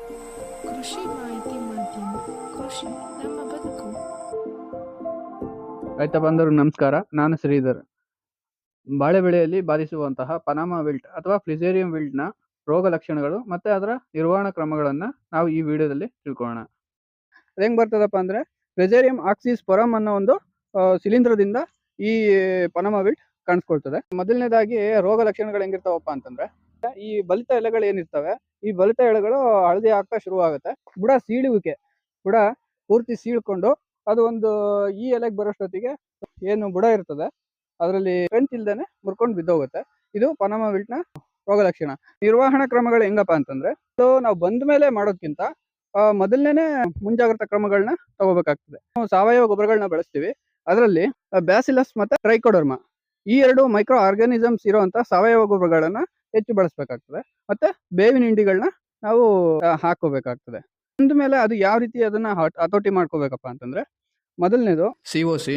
ಕೃಷಿ ಮಾಹಿತಿ ಮಾಧ್ಯಮ. ಕೃಷಿ ನಮ್ಮ ಬದುಕು. ರೈತ ಬಂಧುರು ನಮಸ್ಕಾರ. ನಾನು ಶ್ರೀಧರ್. ಬಾಳೆ ಬೆಳೆಯಲ್ಲಿ ಬಾಧಿಸುವಂತಹ ಪನಾಮ ವಿಲ್ಟ್ ಅಥವಾ ಫ್ಲಿಸೇರಿಯಂ ವಿಲ್ಟ್ನ ರೋಗ ಲಕ್ಷಣಗಳು ಮತ್ತೆ ಅದರ ನಿರ್ವಹಣಾ ಕ್ರಮಗಳನ್ನು ನಾವು ಈ ವಿಡಿಯೋದಲ್ಲಿ ತಿಳ್ಕೊಳ್ಳೋಣ. ಅದು ಹೆಂಗೆ ಬರ್ತದಪ್ಪ ಅಂದರೆ, ಫ್ಲಿಸೇರಿಯಂ ಆಕ್ಸಿಸ್ಪೊರಮ್ ಅನ್ನೋ ಒಂದು ಶಿಲೀಂಧ್ರದಿಂದ ಈ ಪನಾಮ ವಿಲ್ಟ್ ಕಾಣಿಸ್ಕೊಳ್ತದೆ. ಮೊದಲನೇದಾಗಿ ರೋಗ ಲಕ್ಷಣಗಳು ಹೆಂಗಿರ್ತಾವಪ್ಪ ಅಂತಂದ್ರೆ, ಈ ಬಲಿತ ಎಲೆಗಳು ಏನಿರ್ತವೆ, ಈ ಬಲಿತ ಎಲೆಗಳು ಹಳದಿ ಆಗ್ತಾ ಶುರುವಾಗುತ್ತೆ. ಬುಡ ಸೀಳುವಿಕೆ, ಬುಡ ಪೂರ್ತಿ ಸೀಳ್ಕೊಂಡು ಅದು ಒಂದು ಈ ಎಲೆಗೆ ಬರೋಷ್ಟೊತ್ತಿಗೆ ಏನು ಬುಡ ಇರ್ತದೆ ಅದರಲ್ಲಿ ಸ್ಟ್ರೆಂತ್ ಇಲ್ದೇನೆ ಮುರ್ಕೊಂಡು ಬಿದ್ದೋಗುತ್ತೆ. ಇದು ಪನಾಮ ವಿಲ್ಟ್ನ ರೋಗ ಲಕ್ಷಣ. ನಿರ್ವಹಣಾ ಕ್ರಮಗಳು ಹೆಂಗಪ್ಪ ಅಂತಂದ್ರೆ, ನಾವು ಬಂದ ಮೇಲೆ ಮಾಡೋದ್ಕಿಂತ ಮೊದಲನೇ ಮುಂಜಾಗ್ರತಾ ಕ್ರಮಗಳನ್ನ ತಗೋಬೇಕಾಗ್ತದೆ. ನಾವು ಸಾವಯವ ಗೊಬ್ಬರಗಳನ್ನ ಬಳಸ್ತೀವಿ. ಅದರಲ್ಲಿ ಬ್ಯಾಸಿಲಸ್ ಮತ್ತೆ ಟ್ರೈಕೋಡರ್ಮ ಈ ಎರಡು ಮೈಕ್ರೋ ಆರ್ಗಾನಿಸಮ್ಸ್ ಇರುವಂತ ಸಾವಯವ ಗೊಬ್ಬರಗಳನ್ನ ಹೆಚ್ಚು ಬಳಸಬೇಕಾಗ್ತದೆ. ಮತ್ತೆ ಬೇವಿನ ಹಿಂಡಿಗಳನ್ನ ನಾವು ಹಾಕೋಬೇಕಾಗ್ತದೆ. ಅಂದ ಮೇಲೆ ಅದು ಯಾವ ರೀತಿ ಅದನ್ನ ಹತೋಟಿ ಮಾಡ್ಕೋಬೇಕಪ್ಪ ಅಂತಂದ್ರೆ, ಮೊದಲನೇದು COC,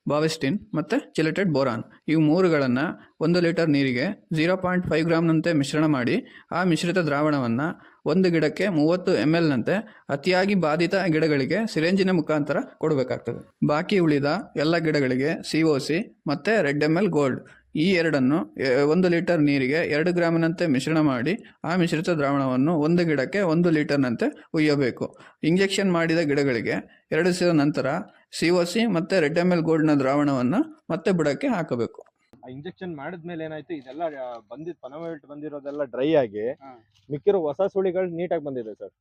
ಬಾವೆಸ್ಟಿನ್ ಮತ್ತು ಚಿಲೆಟೆಡ್ ಬೋರಾನ್ ಇವು ಮೂರುಗಳನ್ನು 1 ಲೀಟರ್ ನೀರಿಗೆ 0.5 ಗ್ರಾಮ್ನಂತೆ ಮಿಶ್ರಣ ಮಾಡಿ ಆ ಮಿಶ್ರಿತ ದ್ರಾವಣವನ್ನು ಒಂದು ಗಿಡಕ್ಕೆ 30 ml ನಂತೆ ಅತಿಯಾಗಿ ಬಾಧಿತ ಗಿಡಗಳಿಗೆ ಸಿರಿಂಜಿನ ಮುಖಾಂತರ ಕೊಡಬೇಕಾಗ್ತದೆ. ಬಾಕಿ ಉಳಿದ ಎಲ್ಲ ಗಿಡಗಳಿಗೆ COC ಮತ್ತು ರೆಡ್ ML ಗೋಲ್ಡ್ ಈ ಎರಡನ್ನು 1 ಲೀಟರ್ ನೀರಿಗೆ 2 ಗ್ರಾಮಿನಂತೆ ಮಿಶ್ರಣ ಮಾಡಿ ಆ ಮಿಶ್ರಿತ ದ್ರಾವಣವನ್ನು ಒಂದು ಗಿಡಕ್ಕೆ 1 ಲೀಟರ್ನಂತೆ ಉಯ್ಯಬೇಕು. ಇಂಜೆಕ್ಷನ್ ಮಾಡಿದ ಗಿಡಗಳಿಗೆ 2 ದಿವಸದ ನಂತರ COC ಮತ್ತು ರೆಡ್ ML ಗೋಲ್ಡ್ನ ದ್ರಾವಣವನ್ನು ಮತ್ತೆ ಬುಡಕ್ಕೆ ಹಾಕಬೇಕು. ಇಂಜೆಕ್ಷನ್ ಮಾಡಿದ್ಮೇಲೆ ಏನಾಯ್ತು, ಇದೆಲ್ಲ ಪನಾಮ ವಿಲ್ಟ್ ಬಂದಿರೋದೆಲ್ಲ ಡ್ರೈ ಆಗಿ ಮಿಕ್ಕಿರೋ ಹೊಸ ಸುಳಿಗಳು ನೀಟಾಗಿ ಬಂದಿದೆ ಸರ್.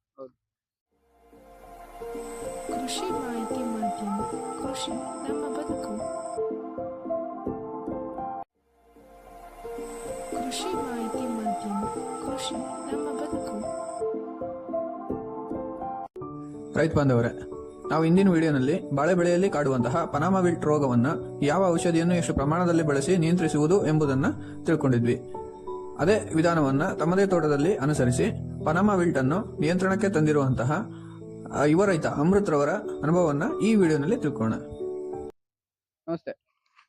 ಕೃಷಿ ಮಾಹಿತಿ ಮಾಧ್ಯಮ. ಕೃಷಿ ನಮ್ಮ ಬದುಕು. ಕೃಷಿ ಮಾಹಿತಿ ಮಾಧ್ಯಮ. ಕೃಷಿ ನಮ್ಮ ಬದುಕು. ರೈತ ಬಾಂಧವರೇ, ನಾವು ಇಂದಿನ ವಿಡಿಯೋನಲ್ಲಿ ಬಾಳೆ ಬೆಳೆಯಲ್ಲಿ ಕಾಡುವಂತಹ ಪನಾಮ ವಿಲ್ಟ್ ರೋಗವನ್ನು ಯಾವ ಔಷಧಿಯನ್ನು ಎಷ್ಟು ಪ್ರಮಾಣದಲ್ಲಿ ಬಳಸಿ ನಿಯಂತ್ರಿಸುವುದು ಎಂಬುದನ್ನು ತಿಳ್ಕೊಂಡಿದ್ವಿ. ಅದೇ ವಿಧಾನವನ್ನು ತಮ್ಮದೇ ತೋಟದಲ್ಲಿ ಅನುಸರಿಸಿ ಪನಾಮ ವಿಲ್ಟ್ ಅನ್ನು ನಿಯಂತ್ರಣಕ್ಕೆ ತಂದಿರುವಂತಹ ಯುವ ರೈತ ಅಮೃತ್ ರವರ ಅನುಭವವನ್ನು ಈ ವಿಡಿಯೋನಲ್ಲಿ ತಿಳ್ಕೊಳ್ಳೋಣ. ನಮಸ್ತೆ.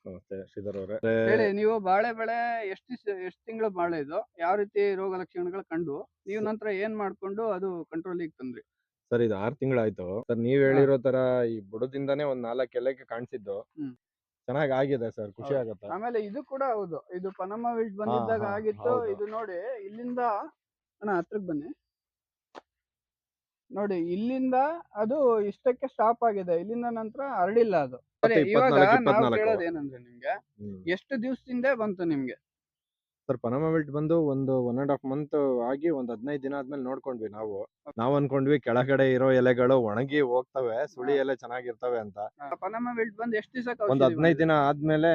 ನಮಸ್ತೆ ಶ್ರೀಧರ್ ಅವರೇ. ಹೇಳಿ, ನೀವು ಬಾಳೆ ಬೆಳೆ ಎಷ್ಟು ತಿಂಗಳು ಬಾಳೆ ಇದು, ಯಾವ ರೀತಿ ರೋಗ ಲಕ್ಷಣಗಳು ಕಂಡು ನೀವು ನಂತರ ಏನ್ ಮಾಡ್ಕೊಂಡು ಅದು ಕಂಟ್ರೋಲಿಗೆ ತಂದ್ರಿ? ಸರ್, ಇದು 6 ತಿಂಗಳಾಯ್ತು ಸರ್. ನೀವ್ ಹೇಳಿರೋ ತರ ಈ ಬುಡದಿಂದಾನೇ ಒಂದ್ 4 ಎಲೆಗೆ ಕಾಣಿಸಿದ್ದು ಚೆನ್ನಾಗಿ ಆಗಿದೆ ಸರ್. ಖುಷಿ ಆಗುತ್ತೆ. ಆಮೇಲೆ ಇದು ಕೂಡ ಹೌದು, ಇದು ಪನಾಮ ವಿಲ್ಟ್ ಬಂದಿದ್ದಾಗ ಆಗಿತ್ತು. ಹೌದು. ಇದು ನೋಡಿ, ಇಲ್ಲಿಂದ ಅಣ್ಣ ಹತ್ರಕ್ಕೆ ಬನ್ನಿ. ನೋಡಿ, ಇಲ್ಲಿಂದ ಅದು ಇಷ್ಟಕ್ಕೆ ಸ್ಟಾಪ್ ಆಗಿದೆ. ಇಲ್ಲಿಂದ ನಂತರ ಹರಡಿಲ್ಲ ಅದು. ಸರಿ, ಇವಾಗ 24, ನಾವು 24. ಕೇಳೋದು ಏನಂದ್ರೆ, ನಿಮ್ಗೆ ಎಷ್ಟು ದಿವಸದಿಂದ ಬಂತು ನಿಮ್ಗೆ? ಸರ್, ಪನಾಮ ವಿಲ್ಟ್ ಬಂದು ಒಂದು 1.5 ಮಂತ್ ಆಗಿ ಒಂದ್ 15 ದಿನ ಆದ್ಮೇಲೆ ನೋಡ್ಕೊಂಡ್ವಿ ನಾವು ಅನ್ಕೊಂಡ್ವಿ ಕೆಳಗಡೆ ಇರೋ ಎಲೆಗಳು ಒಣಗಿ ಹೋಗ್ತವೆ, ಸುಳಿ ಎಲೆ ಚೆನ್ನಾಗಿರ್ತವೆ ಅಂತ. ಪನಾಮ ವಿಲ್ಟ್ ಬಂದು ಎಷ್ಟು ದಿವಸಕ್ಕೆ ಒಂದ್ 15 ದಿನ ಆದ್ಮೇಲೆ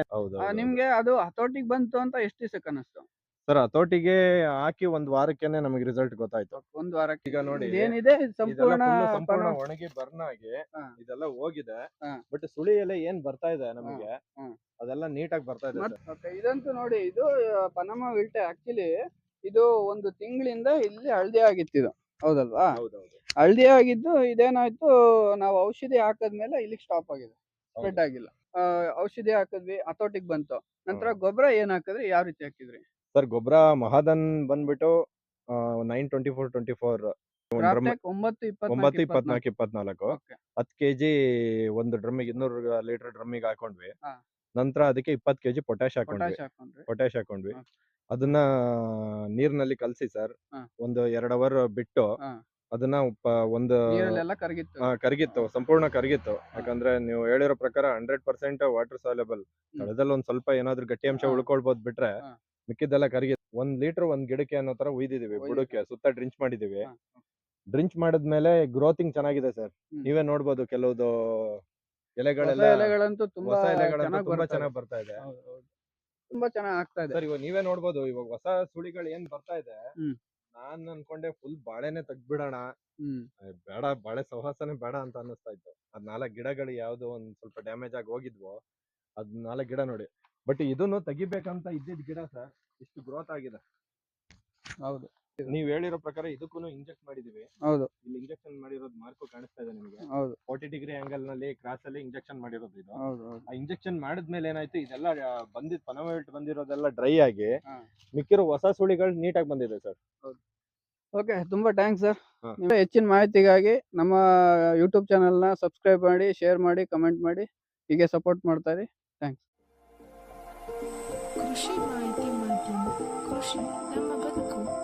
ನಿಮ್ಗೆ ಅದು ಹತೋಟಿಗೆ ಬಂತು ಅಂತ ಎಷ್ಟು ದಿವಸಕ್ಕೆ ಅನಿಸ್ತು? ಸರ್, ಹತೋಟಿಗೆ ಹಾಕಿ ಒಂದ್ ವಾರಕ್ಕೆನೆ ನಮಗೆ ರಿಸಲ್ಟ್ ಗೊತ್ತಾಯ್ತು. ಒಂದು ವಾರಕ್ಕೆ. ಈಗ ನೋಡಿ, ಏನಿದೆ ಸಂಪೂರ್ಣ ಸಂಪೂರ್ಣ ಒಣಗಿ ಬರ್ನ್ ಆಗಿ ಹಾ. ಇದೆಲ್ಲ ಹೋಗಿದೆ. ಹಾ. ಬಟ್ ಸುಳಿ ಎಲೆ ಏನ್ ಬರ್ತಾ ಇದೆ ನಮಗೆ, ಹ್ಮ್. ಅದೆಲ್ಲ ನೀಟಾಗಿ ಬರ್ತಾ ಇದೆ ಸರ್. Okay, ಇದಂತೂ ನೋಡಿ, ಇದು ಪನಾಮ ವಿಲ್ಟ್ ಆಕ್ಚುಲಿ ಇದು ಒಂದು ತಿಂಗಳಿಂದ ಇಲ್ಲಿ ಹಳದಿ ಆಗಿತ್ತು ಇದು, ಹೌದಲ್ವಾ? ಹೌದೌದು. ಹಳದಿ ಆಗಿದ್ದು ಇದೇನಾಯ್ತು, ನಾವು ಔಷಧಿ ಹಾಕದ್ಮೇಲೆ ಇಲ್ಲಿಗೆ ಸ್ಟಾಪ್ ಆಗಿದೆ, ಸ್ಪ್ರೆಡ್ ಆಗಿಲ್ಲ. ಔಷಧಿ ಹಾಕಿದ್ವಿ, ಹತೋಟಿಗೆ ಬಂತು. ನಂತರ ಗೊಬ್ಬರ ಏನ್ ಹಾಕಿದ್ರಿ, ಯಾವ ರೀತಿ ಹಾಕಿದ್ರಿ? ಸರ್, ಗೊಬ್ಬರ ಮಹಾದನ್ ಬಂದ್ಬಿಟ್ಟು 9-24-24 Graptec 9-24-24 Okay. 10 kg ಒಂದು ಡ್ರಮ್ಮಿಗೆ 200 ಲೀಟರ್ ಡ್ರಮ್ಮಿಗೆ ಹಾಕೊಂಡ್ವಿ. ಹಾ. ನಂತರ ಅದಕ್ಕೆ 20 kg ಪೊಟ್ಯಾಶ್ ಹಾಕೊಂಡ್ವಿ. ಹಾಕೊಂಡ್ರಿ. ಅದನ್ನ ನೀರಿನಲ್ಲಿ ಕಲಸಿ ಸರ್, ಹಾ. ಒಂದು 2 ಅವರ್ ಬಿಟ್ಟು ಹಾ. ಅದನ್ನ ಒಂದು ನೀರಲ್ಲೆಲ್ಲ ಕರಗಿತ್ತು. ಕರಗಿತ್ತು, ಸಂಪೂರ್ಣ ಕರಗಿತ್ತು. ಯಾಕಂದ್ರೆ ನೀವು ಹೇಳಿರೋ ಪ್ರಕಾರ 100% ವಾಟರ್ ಸಾಲ್ಯುಬಲ್. ತಳದಲ್ಲಿ ಒಂದ್ ಸ್ವಲ್ಪ ಏನಾದ್ರು ಗಟ್ಟಿ ಅಂಶ ಉಳ್ಕೊಳ್ಬಹುದು ಬಿಟ್ರೆ ಮಿಕ್ಕಿದ್ದೆಲ್ಲ ಕರಗಿತ್ತು. 1 ಲೀಟರ್ ಒಂದ್ ಗಿಡಕ್ಕೆ ಅನ್ನೋ ತರ ಉಯ್ದಿದೀವಿ. ಬುಡಕ್ಕೆ ಸುತ್ತ ಡ್ರಿಂಚ್ ಮಾಡಿದೀವಿ. ಡ್ರಿಂಚ್ ಮಾಡಿದ್ಮೇಲೆ ಗ್ರೋತಿಂಗ್ ಚೆನ್ನಾಗಿದೆ ಸರ್. ನೀವೇ ನೋಡ್ಬೋದು, ಕೆಲವುದು ಎಲೆಗಳೆಲ್ಲ ಎಲೆಗಳಂತೂ ತುಂಬಾ ಹೊಸ ಎಲೆಗಳಂತೂ ತುಂಬಾ ಚೆನ್ನಾಗಿ ಚೆನ್ನಾಗಿ ಬರ್ತಾ ಇದೆ. ತುಂಬಾ ಚೆನ್ನಾಗಿ ಆಗ್ತಾ ಇದೆ. ಸರ್, ಇವಾಗ ನೀವೇ ನೋಡ್ಬೋದು, ಇವಾಗ ಹೊಸ ಸುಳಿಗಳು ಏನ್ ಬರ್ತಾ ಇದೆ. ಹ್ಮ್. ನಾನ್ ಅನ್ಕೊಂಡೆ ಫುಲ್ ಬಾಳೆನೆ ತೆಗ್ದ್ಬಿಡೋಣ, ಬೇಡ ಬಾಳೆ ಸಹವಾಸನೆ ಬೇಡ ಅಂತ ಅನ್ನಿಸ್ತಾ ಇತ್ತು. ಅದ್ 4 ಗಿಡಗಳು ಯಾವ್ದೋ ಒಂದ್ ಸ್ವಲ್ಪ ಡ್ಯಾಮೇಜ್ ಆಗಿ ಹೋಗಿದ್ವು. ಅದ್ 4 ಗಿಡ ನೋಡಿ. ಬಟ್ ಇದನ್ನು ತೆಗಿಬೇಕಂತ ಇದ್ದಿದ್ ಗಿಡ ಸರ್, ಇಷ್ಟು ಗ್ರೋತ್ ಆಗಿದೆ. ಹೌದು, ನೀವ್ ಹೇಳಿರೋ ಪ್ರಕಾರ ಇದಕ್ಕೂ ಇಂಜೆಕ್ಟ್ ಮಾಡಿದೀವಿ. ಹೌದು, ಇಲ್ಲಿ ಇಂಜೆಕ್ಷನ್ ಮಾಡಿರೋದು ಮಾರ್ಕು ಕಾಣಿಸ್ತಾ ಇದೆ ನಿಮಗೆ. ಹೌದು, 40 ಡಿಗ್ರಿ ಆಂಗಲ್ ನಲ್ಲಿ ಕ್ರಾಸ್ ಅಲ್ಲಿ ಇಂಜೆಕ್ಷನ್ ಮಾಡಿರೋದು ಇದು. ಹೌದು. ಆ ಇಂಜೆಕ್ಷನ್ ಮಾಡಿದ್ಮೇಲೆ ಏನಾಯ್ತು, ಇದೆಲ್ಲ ಪನಾಮ ವಿಲ್ಟ್ ಬಂದಿರೋದೆಲ್ಲ ಡ್ರೈ ಆಗಿ ಮಿಕ್ಕಿರೋ ಹೊಸ ಸುಳಿಗಳು ನೀಟಾಗಿ ಬಂದಿದೆ ಸರ್. ಓಕೆ, ತುಂಬಾ ಥ್ಯಾಂಕ್ಸ್ ಸರ್. ಹಾ. ನೀವು ಹೆಚ್ಚಿನ ಮಾಹಿತಿಗಾಗಿ ನಮ್ಮ ಯೂಟ್ಯೂಬ್ ಚಾನಲ್ನ ಸಬ್ಸ್ಕ್ರೈಬ್ ಮಾಡಿ, ಶೇರ್ ಮಾಡಿ, ಕಮೆಂಟ್ ಮಾಡಿ, ಹೀಗೆ ಸಪೋರ್ಟ್ ಮಾಡ್ತಾ ಇರಿ. ಥ್ಯಾಂಕ್ಸ್. ಕೃಷಿ ಮಾಹಿತಿ ಮಾಧ್ಯಮ. ಕೃಷಿ ನಮ್ಮ ಬದುಕು.